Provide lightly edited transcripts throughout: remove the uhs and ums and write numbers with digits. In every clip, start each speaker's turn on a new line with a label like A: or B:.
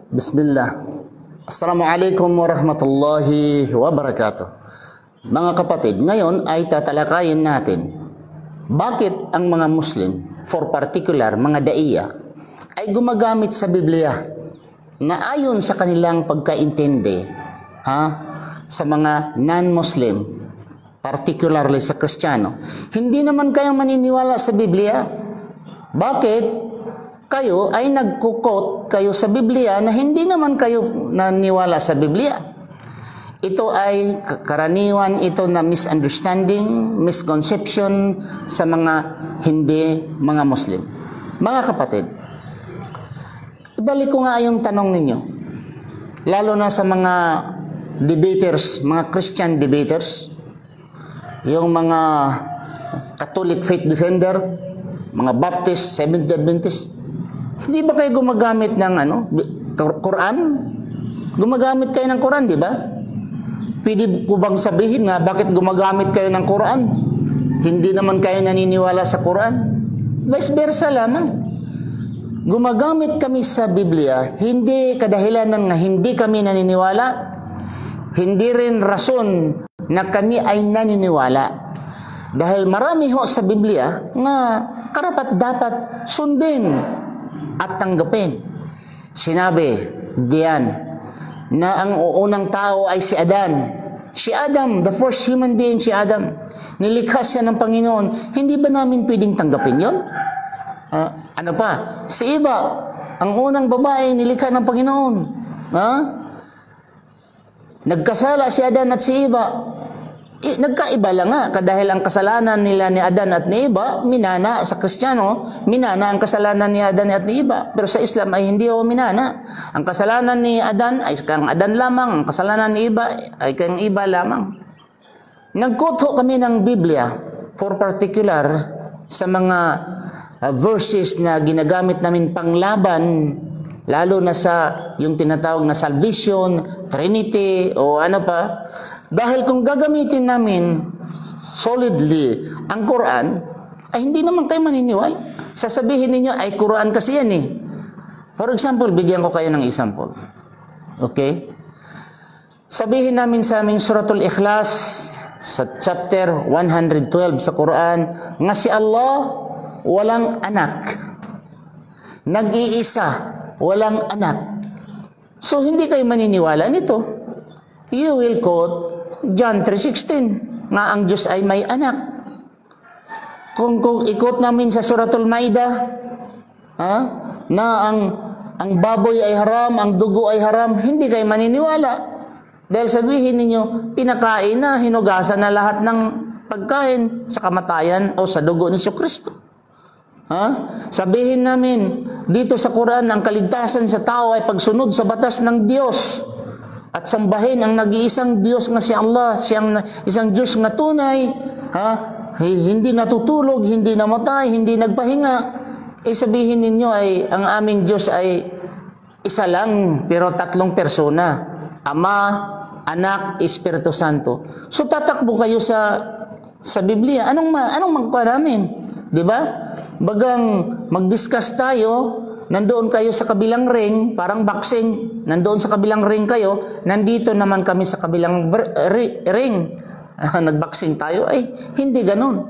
A: Bismillah. Assalamualaikum warahmatullahi wabarakatuh. Mga kapatid, ngayon ay tatalakayin natin bakit ang mga Muslim, for particular mga daiya, ay gumagamit sa Biblia na ayon sa kanilang pagkaintindi sa mga non-Muslim, particularly sa Kristiyano. Hindi naman kayo maniniwala sa Biblia. Bakit? Kayo ay nagkukot kayo sa Biblia na hindi naman kayo naniwala sa Biblia. Ito ay karaniwan ito na misunderstanding, misconception sa mga hindi mga Muslim. Mga kapatid, ibalik ko nga yung tanong ninyo. Lalo na sa mga debaters, mga Christian debaters, yung mga Catholic faith defender, mga Baptist, Seventh-day Adventist. Hindi ba kayo gumagamit ng Quran? Gumagamit kayo ng Quran, di ba? Pwede ko bang sabihin nga bakit gumagamit kayo ng Quran? Hindi naman kayo naniniwala sa Quran? Vice versa lamang. Gumagamit kami sa Biblia, hindi kadahilanan nga hindi kami naniniwala, hindi rin rason na kami ay naniniwala. Dahil marami ho sa Biblia nga karapat dapat sundin at tanggapin. Sinabi diyan na ang unang tao ay si Adan. Si Adam, the first human being, si Adam. Nilikha siya ng Panginoon. Hindi ba namin pwedeng tanggapin yon? Ano pa? Si Eva, ang unang babae nilikha ng Panginoon. Nagkasala si Adan at si Eva. Nagkaiba lang nga, dahil ang kasalanan nila ni Adan at ni Eva, minana sa Kristiyano, minana ang kasalanan ni Adan at ni Eva. Pero sa Islam ay hindi ho minana. Ang kasalanan ni Adan ay kang Adan lamang, ang kasalanan ni Eva ay kang Eva lamang. Nagkotho kami ng Biblia, for particular, sa mga verses na ginagamit namin panglaban, lalo na sa yung tinatawag na salvation, Trinity, o ano pa. Dahil kung gagamitin namin solidly ang Quran, ay hindi naman kayo maniniwala. Sasabihin ninyo, ay Quran kasi yan eh. For example, bigyan ko kayo ng example. Okay? Sabihin namin sa aming Suratul Ikhlas, sa chapter 112 sa Quran, nga si Allah walang anak. Nag-iisa, walang anak. So, hindi kayo maniniwala nito. You will quote John 3:16 nga ang Diyos ay may anak. Kung ikot namin sa Suratul Maida na ang baboy ay haram, ang dugo ay haram, hindi kayo maniniwala. Dahil sabihin ninyo, pinakain na, hinugasan na lahat ng pagkain sa kamatayan o sa dugo ni Kristo. Sabihin namin, dito sa Quran, ang kaligtasan sa tao ay pagsunod sa batas ng Diyos. At sambahin ang nag-iisang Diyos nga si Allah, siyang isang Diyos nga tunay, hindi natutulog, hindi namatay, hindi nagpahinga. Sabihin ninyo ay ang aming Diyos ay isa lang, pero tatlong persona. Ama, Anak, Espiritu Santo. So tatakbo kayo sa Biblia. Anong magpa namin? Di ba? Bagang mag-discuss tayo, nandoon kayo sa kabilang ring, parang boxing, nandoon sa kabilang ring kayo, nandito naman kami sa kabilang ring. Nagboxing tayo, ay hindi ganun.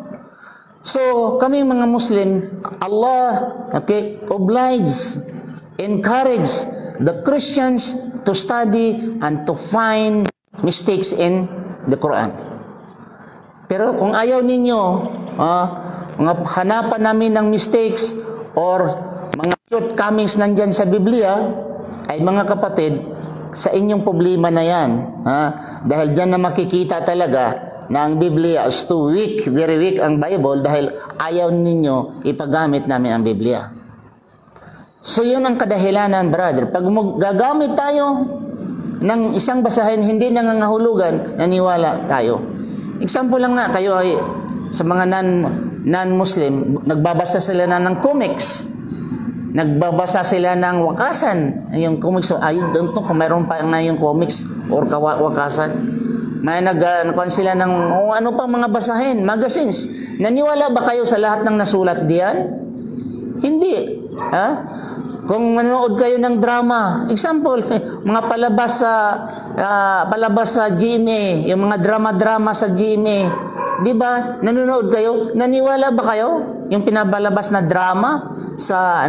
A: So, kami mga Muslim, Allah, encourage the Christians to study and to find mistakes in the Quran. Pero kung ayaw ninyo, hanapan namin ng mistakes or mga shortcomings nandyan sa Biblia, ay mga kapatid, sa inyong problema na yan. Dahil dyan na makikita talaga na ang Biblia is too weak, very weak ang Bible, dahil ayaw ninyo ipagamit namin ang Biblia. So yun ang kadahilanan, brother. Pag gagamit tayo ng isang basahin, hindi nangangahulugan, naniwala tayo. Example lang nga, kayo ay sa mga non-Muslim, nagbabasa sila na ng comics. Nagbabasa sila ng wakasan. Yung comics, I don't know kung mayroon pa nga yung comics or wakasan. May nagkuhan sila ng ano pa mga basahin, magazines. Naniwala ba kayo sa lahat ng nasulat diyan? Hindi. Kung manonood kayo ng drama, example, mga palabas sa GMA, yung mga drama-drama sa GMA, di ba? Nanonood kayo? Naniwala ba kayo? Yung pinabalabas na drama sa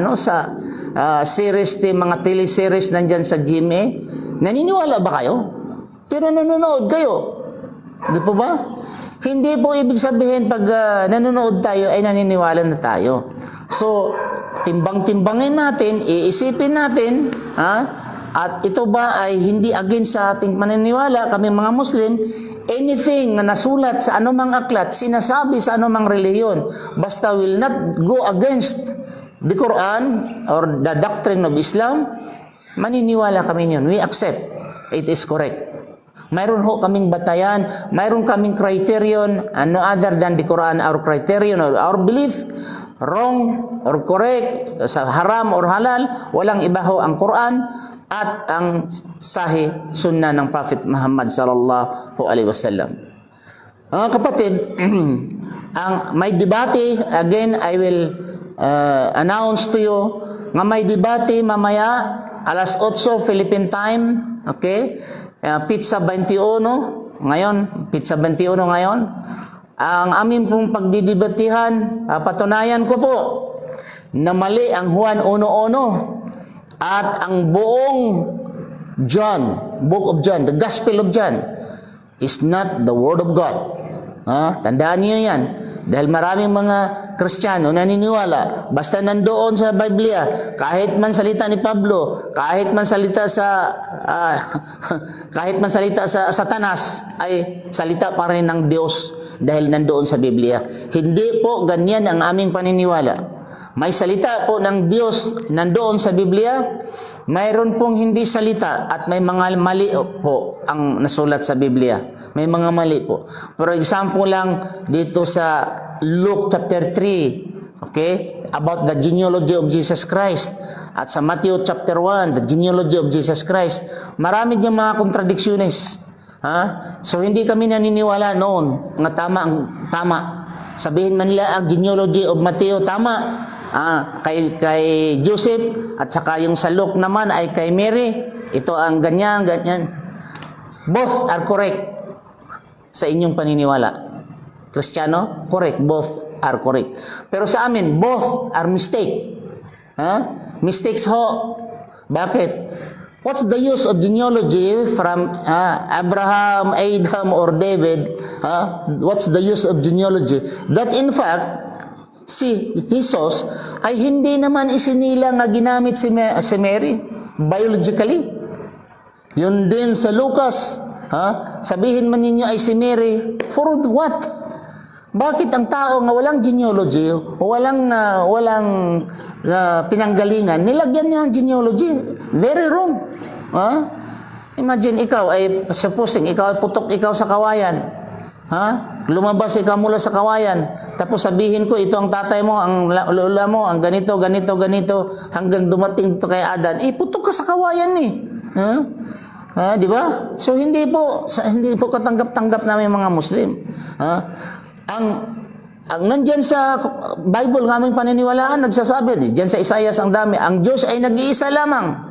A: series, mga teleseries nandyan sa GMA, naniniwala ba kayo? Pero nanonood kayo. Di po ba? Hindi po ibig sabihin pag nanonood tayo ay naniniwala na tayo. So, timbang-timbangin natin, iisipin natin, at ito ba ay hindi against sa ating paniniwala, kami mga Muslim, anything na nasulat sa anumang aklat, sinasabi sa anumang reliyon, basta will not go against the Quran or the doctrine of Islam, maniniwala kami yun. We accept. It is correct. Mayroon ho kaming batayan, mayroon kaming criterion, no other than the Quran, our criterion or our belief, wrong or correct, sa haram or halal, walang iba ho ang Quran at ang sahih sunnah ng Prophet Muhammad sallallahu alaihi wasallam. Mga kapatid, ang may debate, again, I will announce to you, nga may debate mamaya, alas 8 Philippine time, okay? Pizza 21 ngayon, ang aming pong pagdidibatihan, patunayan ko po na mali ang Juan 1:1 at ang buong John, Book of John, the Gospel of John is not the Word of God. Tandaan niyo yan. Dahil maraming mga Kristiyano naniniwala, basta nandoon sa Biblia, kahit man salita ni Pablo, kahit man salita sa Satanas, ay salita pa rin ng Diyos dahil nandoon sa Biblia. Hindi po ganyan ang aming paniniwala. May salita po ng Diyos nandoon sa Biblia, mayroon pong hindi salita at may mga mali po ang nasulat sa Biblia. May mga mali po. For example lang dito sa Luke chapter 3, okay, about the genealogy of Jesus Christ. At sa Matthew chapter 1, the genealogy of Jesus Christ. Marami niyang mga kontradiksyunes. So hindi kami naniniwala noon nga tama. Sabihin man nila ang genealogy of Matthew tama. Kay Joseph at saka yung sa Luke naman ay kay Mary. Ito ang ganyan. Both are correct sa inyong paniniwala. Kristiyano, correct. Both are correct. Pero sa amin, both are mistake. Mistakes ho. Bakit? What's the use of genealogy from Abraham, Adam, or David? What's the use of genealogy? That in fact, si Jesus ay hindi naman isinila nga ginamit si Mary biologically. Yun din sa Lucas. Sabihin man ninyo ay si Mary, for what? Bakit ang tao nga walang genealogy, walang pinanggalingan, nilagyan niya ang genealogy? Very wrong. Imagine ikaw ay, supposing ikaw ay putok ikaw sa kawayan. Lumabas ikaw mula sa kawayan, tapos sabihin ko ito ang tatay mo, ang lola mo, ang ganito, hanggang dumating dito kay Adan. Putok ka sa kawayan di ba? So hindi po katanggap-tanggap namin mga Muslim. Ang nandyan sa Bible ng aming paniniwalaan, nagsasabi, diyan sa Isaiah ang dami, ang Diyos ay nag-iisa lamang.